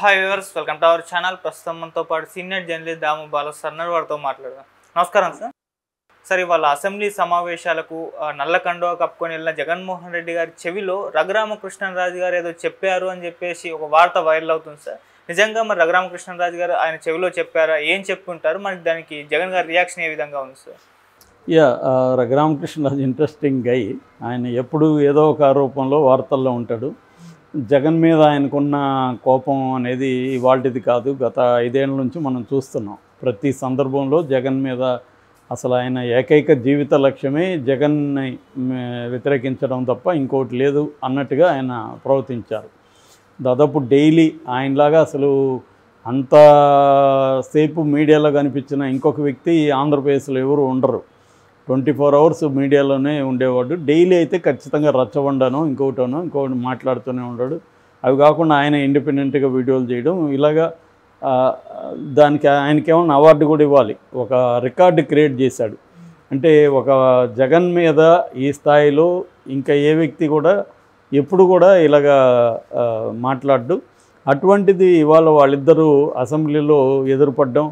Hi viewers, welcome to our channel. ప్రస్తుతం మనతో పాటు సీనియర్ జర్నలిస్ట్ దాము బాలసర్నర్ వారితో మాట్లాడదాం. నమస్కారం సార్. సార్, ఇవాళ అసెంబ్లీ సమావేశాలకు నల్ల కండువా కప్పుకొని వెళ్ళిన జగన్మోహన్ రెడ్డి గారి చెవిలో రఘురామకృష్ణరాజు గారు ఏదో చెప్పారు అని చెప్పేసి ఒక వార్త వైరల్ అవుతుంది సార్. నిజంగా మరి రఘురామకృష్ణరాజు గారు ఆయన చెవిలో చెప్పారా? ఏం చెప్పుకుంటారు? మరి దానికి జగన్ గారి రియాక్షన్ ఏ విధంగా ఉంది సార్? రఘురామకృష్ణరాజు ఇంట్రెస్టింగ్ గై. ఆయన ఎప్పుడు ఏదో ఒక ఆరోపణలో వార్తల్లో ఉంటాడు. జగన్ మీద ఆయనకున్న కోపం అనేది ఇవాళది కాదు, గత 5 ఏళ్ళ నుంచి మనం చూస్తున్నాం. ప్రతి సందర్భంలో జగన్ మీద అసలు ఆయన ఏకైక జీవిత లక్ష్యమే జగన్ని వ్యతిరేకించడం తప్ప ఇంకోటి లేదు అన్నట్టుగా ఆయన ప్రవర్తించారు. దాదాపు డైలీ ఆయనలాగా అసలు అంతసేపు మీడియాలో కనిపించిన ఇంకొక వ్యక్తి ఆంధ్రప్రదేశ్లో ఎవరు ఉండరు. 24 అవర్స్ మీడియాలోనే ఉండేవాడు. డైలీ అయితే ఖచ్చితంగా రచ్చబండనో ఇంకోటి మాట్లాడుతూనే ఉన్నాడు. అవి కాకుండా ఆయన ఇండిపెండెంట్గా వీడియోలు చేయడం, ఇలాగా దానికి ఆయనకేమన్నా అవార్డు కూడా ఇవ్వాలి. ఒక రికార్డు క్రియేట్ చేశాడు. అంటే ఒక జగన్ మీద ఈ స్థాయిలో ఇంకా ఏ వ్యక్తి కూడా ఎప్పుడు కూడా ఇలాగా మాట్లాడు. అటువంటిది ఇవాళ వాళ్ళిద్దరూ అసెంబ్లీలో ఎదురుపడ్డం,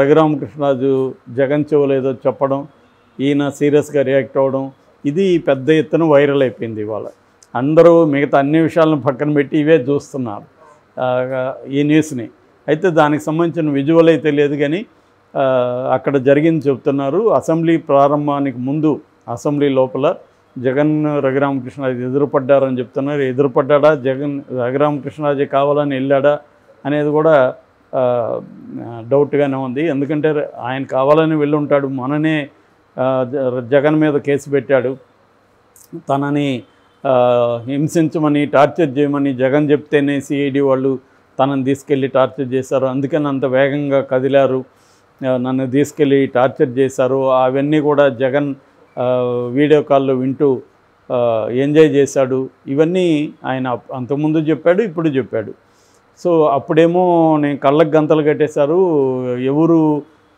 రఘురామకృష్ణరాజు జగన్ చెవులో ఏదో చెప్పడం, ఈయన సీరియస్గా రియాక్ట్ అవ్వడం, ఇది పెద్ద ఎత్తున వైరల్ అయిపోయింది. ఇవాళ అందరూ మిగతా అన్ని విషయాలను పక్కన పెట్టి ఇవే చూస్తున్నారు ఈ న్యూస్ని. అయితే దానికి సంబంధించిన విజువల్ అయితే లేదు, కానీ అక్కడ జరిగింది చెప్తున్నారు. అసెంబ్లీ ప్రారంభానికి ముందు అసెంబ్లీ లోపల జగన్ రఘురామకృష్ణరాజు ఎదురుపడ్డారని చెప్తున్నారు. ఎదురుపడ్డా జగన్ రఘురామకృష్ణరాజు కావాలని వెళ్ళాడా అనేది కూడా డౌట్గానే ఉంది. ఎందుకంటే ఆయన కావాలని వెళ్ళి ఉంటాడు. మననే జగన్ మీద కేసు పెట్టాడు. తనని హింసించమని, టార్చర్ చేయమని జగన్ చెప్తేనే సిఐడి వాళ్ళు తనని తీసుకెళ్ళి టార్చర్ చేశారు. అందుకని అంత వేగంగా కదిలారు, నన్ను తీసుకెళ్ళి టార్చర్ చేశారు. అవన్నీ కూడా జగన్ వీడియో కాల్లో వింటూ ఎంజాయ్ చేశాడు. ఇవన్నీ ఆయన అంతకుముందు చెప్పాడు, ఇప్పుడు చెప్పాడు. సో అప్పుడేమో నేను కళ్ళకు గంతలు కట్టేశారు, ఎవరు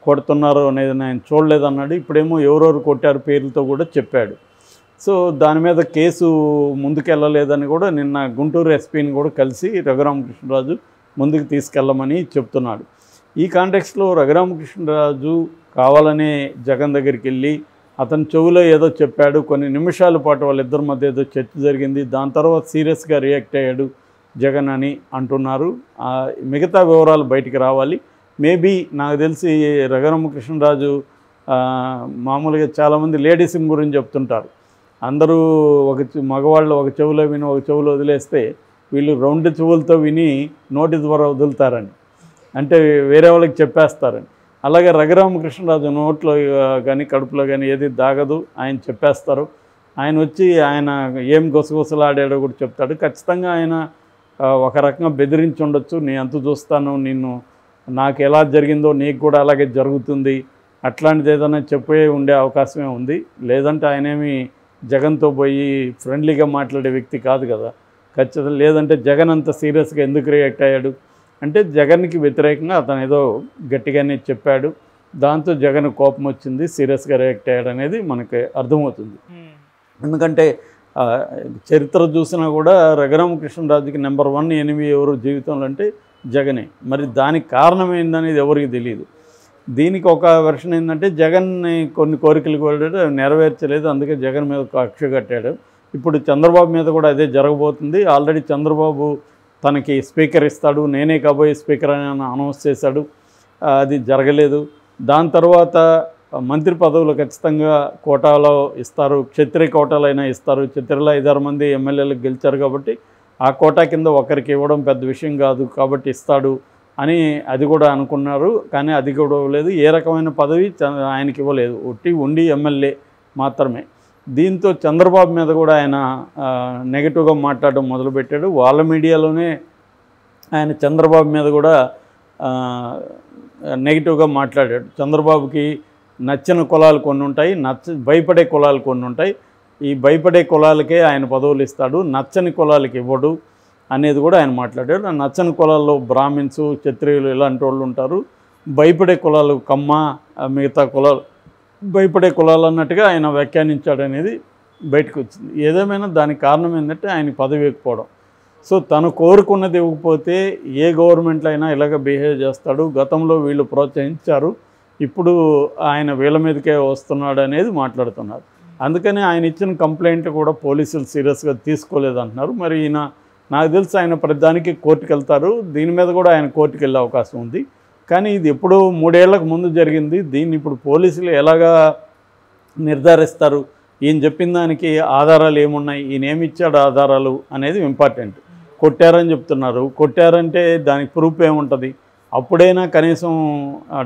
కొడుతున్నారు అనేది నేను చూడలేదన్నాడు. ఇప్పుడేమో ఎవరెవరు కొట్టారు పేర్లతో కూడా చెప్పాడు. సో దాని మీద కేసు ముందుకెళ్ళలేదని కూడా నిన్న గుంటూరు ఎస్పీని కూడా కలిసి రఘురామకృష్ణరాజు ముందుకు తీసుకెళ్ళమని చెప్తున్నాడు. ఈ కాంటెక్స్లో రఘురామకృష్ణరాజు కావాలనే జగన్ దగ్గరికి వెళ్ళి అతని చెవులో ఏదో చెప్పాడు. కొన్ని నిమిషాల పాటు వాళ్ళిద్దరి మధ్య ఏదో చర్చ జరిగింది. దాని తర్వాత సీరియస్గా రియాక్ట్ అయ్యాడు జగన్ అని అంటున్నారు. మిగతా వివరాలు బయటికి రావాలి. మేబీ నాకు తెలిసి రఘురామకృష్ణరాజు మామూలుగా చాలామంది లేడీస్ గురించి చెప్తుంటారు. అందరూ మగవాళ్ళు ఒక చెవులో విని ఒక చెవులో వదిలేస్తే వీళ్ళు 2 చెవులతో విని నోటి ద్వారా వదులుతారని, అంటే వేరే వాళ్ళకి చెప్పేస్తారని. అలాగే రఘురామకృష్ణరాజు నోట్లో కానీ కడుపులో కానీ ఏది దాగదు, ఆయన చెప్పేస్తారు. ఆయన వచ్చి ఆయన ఏం గుసగుసలాడాడో కూడా చెప్తాడు. ఖచ్చితంగా ఆయన ఒక రకంగా బెదిరించి ఉండొచ్చు. నేను అంత చూస్తాను, నిన్ను నాకు ఎలా జరిగిందో నీకు కూడా అలాగే జరుగుతుంది, అట్లాంటిది ఏదైనా చెప్పే ఉండే అవకాశమే ఉంది. లేదంటే ఆయనేమి జగన్తో పోయి ఫ్రెండ్లీగా మాట్లాడే వ్యక్తి కాదు కదా. ఖచ్చితంగా లేదంటే జగన్ అంత సీరియస్గా ఎందుకు రియాక్ట్ అయ్యాడు అంటే జగన్కి వ్యతిరేకంగా అతను ఏదో గట్టిగానే చెప్పాడు. దాంతో జగన్ కోపం వచ్చింది, సీరియస్గా రియాక్ట్ అయ్యాడు అనేది మనకి అర్థమవుతుంది. ఎందుకంటే చరిత్ర చూసినా కూడా రఘురామకృష్ణరాజుకి నెంబర్ 1 ఎనిమి ఎవరు జీవితంలో అంటే జగనే. మరి దానికి కారణం ఏందనేది ఎవరికి తెలియదు. దీనికి ఒక వెర్షన్ ఏంటంటే జగన్ కొన్ని కోరికలు కోరాడు, నెరవేర్చలేదు, అందుకే జగన్ మీద కక్ష కట్టాడు. ఇప్పుడు చంద్రబాబు మీద కూడా అదే జరగబోతుంది. ఆల్రెడీ చంద్రబాబు తనకి స్పీకర్ ఇస్తాడు, నేనే కాబోయే స్పీకర్ అని అనౌన్స్ చేశాడు. అది జరగలేదు. దాని తర్వాత మంత్రి పదవులు ఖచ్చితంగా కోటాలో ఇస్తారు, క్షత్రియ కోటాలో అయినా ఇస్తారు. క్షత్రియులు 5-6 మంది ఎమ్మెల్యేలకు గెలిచారు కాబట్టి ఆ కోటా కింద ఒకరికి ఇవ్వడం పెద్ద విషయం కాదు కాబట్టి ఇస్తాడు అని అది కూడా అనుకున్నారు. కానీ అది కూడా ఇవ్వలేదు. ఏ రకమైన పదవి ఆయనకి ఇవ్వలేదు, ఉండి ఎమ్మెల్యే మాత్రమే. దీంతో చంద్రబాబు మీద కూడా ఆయన నెగిటివ్గా మాట్లాడడం మొదలుపెట్టాడు. వాళ్ళ మీడియాలోనే ఆయన చంద్రబాబు మీద కూడా నెగిటివ్గా మాట్లాడాడు. చంద్రబాబుకి నచ్చిన కులాలు కొన్ని ఉంటాయి, భయపడే కులాలు కొన్ని ఉంటాయి. ఈ భయపడే కులాలకే ఆయన పదవులు ఇస్తాడు, నచ్చని కులాలకి ఇవ్వడు అనేది కూడా ఆయన మాట్లాడాడు. నచ్చని కులాల్లో బ్రాహ్మిన్స్, క్షత్రియులు ఇలాంటి వాళ్ళు ఉంటారు. భయపడే కులాలు కమ్మ, మిగతా కులాలు భయపడే కులాలు అన్నట్టుగా ఆయన వ్యాఖ్యానించాడు అనేది బయటకు వచ్చింది. ఏదేమైనా దానికి కారణం ఏంటంటే ఆయన పదవి ఇవ్వకపోవడం. సో తను కోరుకున్నది ఇవ్వకపోతే ఏ గవర్నమెంట్లో అయినా ఇలాగ బిహేవ్ చేస్తాడు. గతంలో వీళ్ళు ప్రోత్సహించారు, ఇప్పుడు ఆయన వీళ్ళ మీదకే వస్తున్నాడు అనేది మాట్లాడుతున్నారు. అందుకని ఆయన ఇచ్చిన కంప్లైంట్ కూడా పోలీసులు సీరియస్గా తీసుకోలేదంటున్నారు. మరి ఈయన నాకు తెలిసి ఆయన ప్రతిదానికి కోర్టుకు వెళ్తారు. దీని మీద కూడా ఆయన కోర్టుకు వెళ్ళే అవకాశం ఉంది. కానీ ఇది ఎప్పుడూ 3 ఏళ్లకు ముందు జరిగింది. దీన్ని ఇప్పుడు పోలీసులు ఎలాగా నిర్ధారిస్తారు? ఈయన చెప్పిన దానికి ఆధారాలు ఏమున్నాయి, ఈయన ఏమి ఇచ్చాడు ఆధారాలు అనేది ఇంపార్టెంట్. కొట్టారని చెప్తున్నారు, కొట్టారంటే దానికి ప్రూఫ్ ఏముంటుంది? అప్పుడైనా కనీసం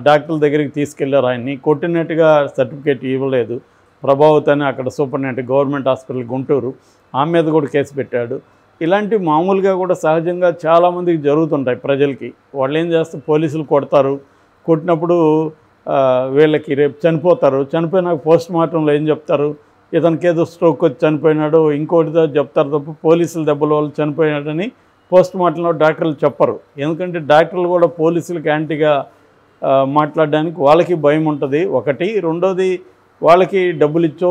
డాక్టర్ల దగ్గరికి తీసుకెళ్లారు. ఆయన్ని కొట్టినట్టుగా సర్టిఫికేట్ ఇవ్వలేదు. ప్రభావత్ అని అక్కడ సూపరింటెండెంట్ గవర్నమెంట్ హాస్పిటల్ గుంటూరు, ఆమె మీద కూడా కేసు పెట్టాడు. ఇలాంటి మామూలుగా కూడా సహజంగా చాలామందికి జరుగుతుంటాయి. ప్రజలకి వాళ్ళు ఏం చేస్తారు, పోలీసులు కొడతారు, కొట్టినప్పుడు వీళ్ళకి రేపు చనిపోతారు. చనిపోయినాక పోస్ట్ మార్టంలో ఏం చెప్తారు, ఇతనికి ఏదో స్ట్రోక్ వచ్చి చనిపోయినాడు, ఇంకోటితో చెప్తారు తప్ప పోలీసుల దెబ్బల వల్ల చనిపోయినాడని పోస్ట్ మార్టంలో డాక్టర్లు చెప్పరు. ఎందుకంటే డాక్టర్లు కూడా పోలీసులకు యాంటీగా మాట్లాడడానికి వాళ్ళకి భయం ఉంటుంది ఒకటి. రెండోది, వాళ్ళకి డబ్బులు ఇచ్చో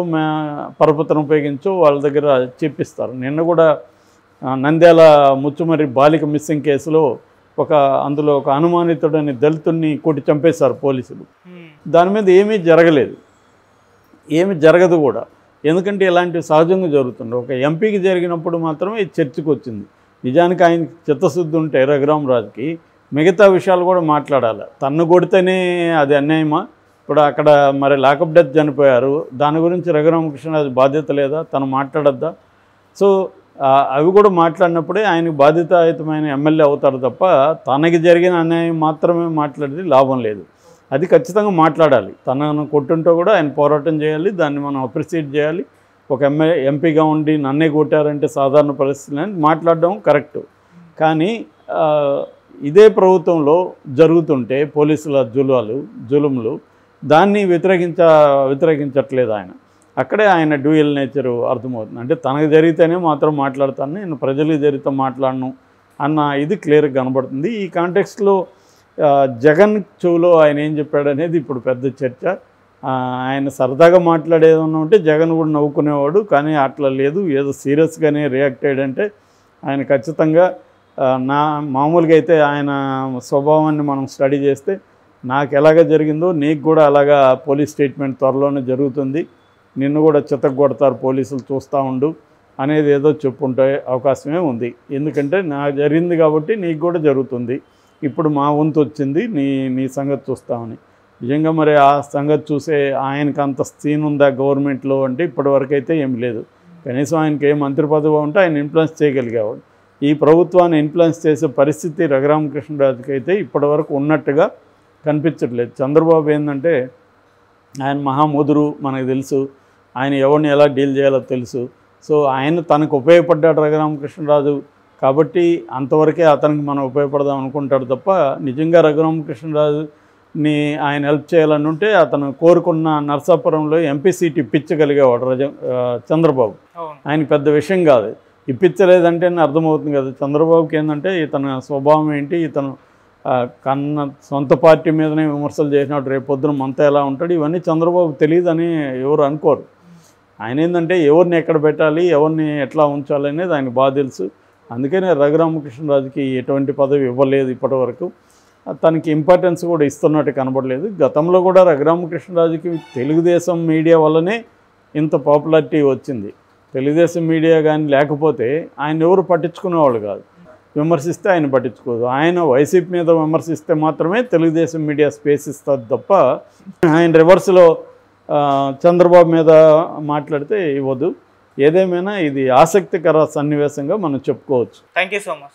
పరపతిని ఉపయోగించో వాళ్ళ దగ్గర చెప్పిస్తారు. నిన్న కూడా నంద్యాల ముచ్చుమర్రి బాలిక మిస్సింగ్ కేసులో అందులో ఒక అనుమానితుడని దళితుడిని కొట్టి చంపేశారు పోలీసులు. దాని మీద ఏమీ జరగలేదు, ఏమి జరగదు కూడా. ఎందుకంటే ఇలాంటివి సహజంగా జరుగుతుంది. ఒక ఎంపీకి జరిగినప్పుడు మాత్రమే ఇది చర్చకు వచ్చింది. నిజానికి ఆయనకి చిత్తశుద్ధి ఉంటే రఘురామరాజుకి మిగతా విషయాలు కూడా మాట్లాడాలి. తన్ను కొడితేనే అది అన్యాయమా? ఇప్పుడు అక్కడ మరి లాకప్ డెత్ చనిపోయారు, దాని గురించి రఘురామకృష్ణరాజు బాధ్యత లేదా? తను మాట్లాడద్దా? సో అవి కూడా మాట్లాడినప్పుడే ఆయనకు బాధ్యతాయుతమైన ఎమ్మెల్యే అవుతారు తప్ప తనకి జరిగిన అన్యాయం మాత్రమే మాట్లాడితే లాభం లేదు. అది ఖచ్చితంగా మాట్లాడాలి. తనను కొట్టుంటో కూడా ఆయన పోరాటం చేయాలి, దాన్ని మనం అప్రిషియేట్ చేయాలి. ఒక ఎంపీగా ఉండి నన్నే కొట్టారంటే సాధారణ పరిస్థితులు అని మాట్లాడడం కరెక్టు. కానీ ఇదే ప్రభుత్వంలో జరుగుతుంటే పోలీసుల జులుములు దాన్ని వ్యతిరేకించట్లేదు ఆయన. అక్కడే ఆయన డ్యూయల్ నేచరు అర్థమవుతుంది. అంటే తనకు జరిగితేనే మాత్రం మాట్లాడతాను, నేను ప్రజలకు జరిగితే మాట్లాడను అన్న ఇది క్లియర్గా కనబడుతుంది. ఈ కాంటెక్స్ట్లో జగన్ చెవులో ఆయన ఏం చెప్పాడు అనేది ఇప్పుడు పెద్ద చర్చ. ఆయన సరదాగా మాట్లాడేదన్నా ఉంటే జగన్ కూడా నవ్వుకునేవాడు, కానీ అట్లా లేదు. ఏదో సీరియస్గానే రియాక్ట్ అయ్యాడంటే ఆయన ఖచ్చితంగా మామూలుగా అయితే ఆయన స్వభావాన్ని మనం స్టడీ చేస్తే నాకు ఎలాగ జరిగిందో నీకు కూడా అలాగా పోలీస్ స్టేట్మెంట్ త్వరలోనే జరుగుతుంది, నిన్ను కూడా చితగొడతారు పోలీసులు చూస్తూ ఉండు అనేది ఏదో చెప్పుంటే అవకాశమే ఉంది. ఎందుకంటే నాకు జరిగింది కాబట్టి నీకు కూడా జరుగుతుంది, ఇప్పుడు మా వంతు వచ్చింది, నీ సంగతి చూస్తామని. నిజంగా మరి ఆ సంగతి చూసే ఆయనకు అంత సీన్ ఉందా గవర్నమెంట్లో అంటే ఇప్పటివరకు అయితే ఏం లేదు. కనీసం ఆయనకి ఏ మంత్రి పదవి ఉంటే ఆయన ఇన్ఫ్లుయెన్స్ చేయగలిగేవాడు. ఈ ప్రభుత్వాన్ని ఇన్ఫ్లుయెన్స్ చేసే పరిస్థితి రఘురామకృష్ణరాజుకి అయితే ఇప్పటివరకు ఉన్నట్టుగా కనిపించట్లేదు. చంద్రబాబు ఏంటంటే ఆయన మహాముదురు, మనకు తెలుసు, ఆయన ఎవరిని ఎలా డీల్ చేయాలో తెలుసు. సో ఆయన తనకు ఉపయోగపడ్డాడు రఘురామకృష్ణరాజు కాబట్టి అంతవరకే అతనికి మనం ఉపయోగపడదాం అనుకుంటాడు తప్ప నిజంగా రఘురామకృష్ణరాజుని ఆయన హెల్ప్ చేయాలని ఉంటే అతను కోరుకున్న నర్సాపురంలో ఎంపీ సీట్ ఇప్పించగలిగేవాడు చంద్రబాబు. ఆయన పెద్ద విషయం కాదు, ఇప్పించలేదంటే అర్థమవుతుంది కదా. చంద్రబాబుకి ఏంటంటే ఇతని స్వభావం ఏంటి, ఇతను సొంత పార్టీ మీదనే విమర్శలు చేసినట్టు రేపు పొద్దున మనతో ఎలా ఉంటాడు ఇవన్నీ చంద్రబాబు తెలియదని ఎవరు అనుకోరు. ఆయన ఏంటంటే ఎవరిని ఎక్కడ పెట్టాలి, ఎవరిని ఎట్లా ఉంచాలి అనేది ఆయనకు బాగా తెలుసు. అందుకనే రఘురామకృష్ణరాజుకి ఎటువంటి పదవి ఇవ్వలేదు ఇప్పటివరకు. తనకి ఇంపార్టెన్స్ కూడా ఇస్తున్నట్టు కనబడలేదు. గతంలో కూడా రఘురామకృష్ణరాజుకి తెలుగుదేశం మీడియా వల్లనే ఇంత పాపులారిటీ వచ్చింది. తెలుగుదేశం మీడియా కానీ లేకపోతే ఆయన ఎవరు పట్టించుకునేవాళ్ళు కాదు. విమర్శిస్తే ఆయన పట్టించుకోదు. ఆయన వైసీపీ మీద విమర్శిస్తే మాత్రమే తెలుగుదేశం మీడియా స్పేస్ ఇస్తుంది తప్ప ఆయన రివర్స్లో చంద్రబాబు మీద మాట్లాడితే ఇవ్వదు. ఏదేమైనా ఇది ఆసక్తికర సన్నివేశంగా మనం చెప్పుకోవచ్చు. Thank you so much.